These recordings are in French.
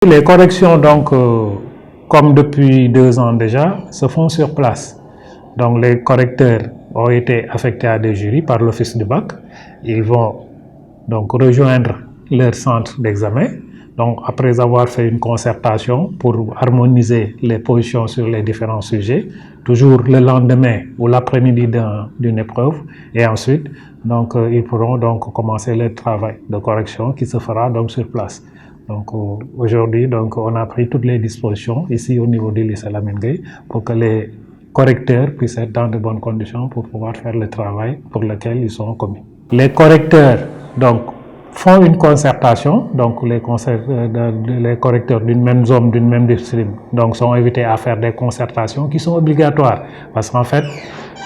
Les corrections, donc, comme depuis 2 ans déjà, se font sur place. Donc, les correcteurs ont été affectés à des jurys par l'Office du bac. Ils vont donc rejoindre leur centre d'examen. Donc, après avoir fait une concertation pour harmoniser les positions sur les différents sujets, toujours le lendemain ou l'après-midi d'une épreuve, et ensuite, donc, ils pourront donc commencer le travail de correction qui se fera donc sur place. Donc, aujourd'hui, donc, on a pris toutes les dispositions ici au niveau du lycée Lamine Gueye pour que les correcteurs puissent être dans de bonnes conditions pour pouvoir faire le travail pour lequel ils sont commis. Les correcteurs, donc, font une concertation, donc les correcteurs d'une même zone, d'une même discipline, donc sont invités à faire des concertations qui sont obligatoires. Parce qu'en fait,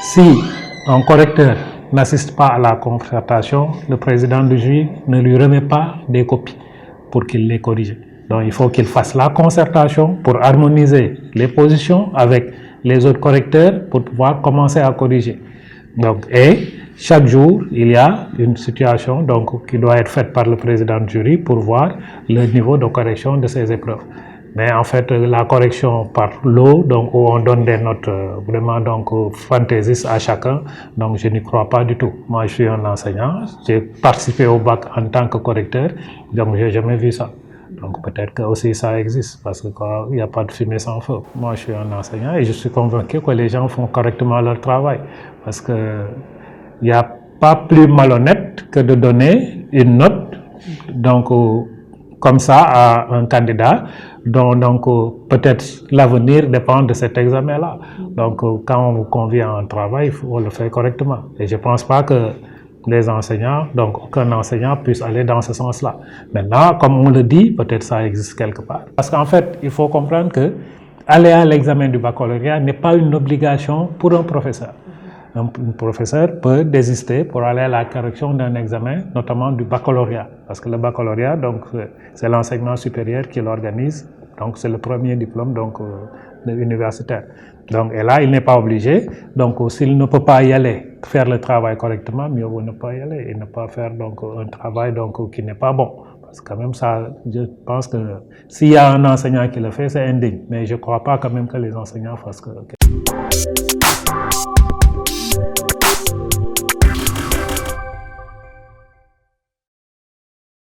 si un correcteur n'assiste pas à la concertation, le président du jury ne lui remet pas des copies pour qu'il les corrige. Donc il faut qu'il fasse la concertation pour harmoniser les positions avec les autres correcteurs pour pouvoir commencer à corriger. Donc, et chaque jour, il y a une situation donc, qui doit être faite par le président du jury pour voir le niveau de correction de ces épreuves. Mais en fait, la correction par lot, donc où on donne des notes vraiment donc fantaisistes à chacun, donc je n'y crois pas du tout. Moi, je suis un enseignant, j'ai participé au bac en tant que correcteur, donc j'ai jamais vu ça. Donc peut-être que aussi ça existe parce qu'il n'y a pas de fumée sans feu. Moi, je suis un enseignant et je suis convaincu que les gens font correctement leur travail parce que il n'y a pas plus malhonnête que de donner une note donc comme ça à un candidat dont donc peut-être l'avenir dépend de cet examen-là. Donc quand on vous convie à un travail, il faut le faire correctement. Et je ne pense pas que les enseignants, donc aucun enseignant puisse aller dans ce sens-là. Maintenant, comme on le dit, peut-être ça existe quelque part. Parce qu'en fait, il faut comprendre que aller à l'examen du baccalauréat n'est pas une obligation pour un professeur. Un professeur peut désister pour aller à la correction d'un examen, notamment du baccalauréat. Parce que le baccalauréat, donc, c'est l'enseignement supérieur qui l'organise. Donc, c'est le premier diplôme donc, universitaire. Donc, et là, il n'est pas obligé. Donc, s'il ne peut pas y aller, faire le travail correctement, mieux vaut ne pas y aller et ne pas faire donc, un travail donc, qui n'est pas bon. Parce que quand même, ça, je pense que s'il y a un enseignant qui le fait, c'est indigne. Mais je ne crois pas quand même que les enseignants fassent quelque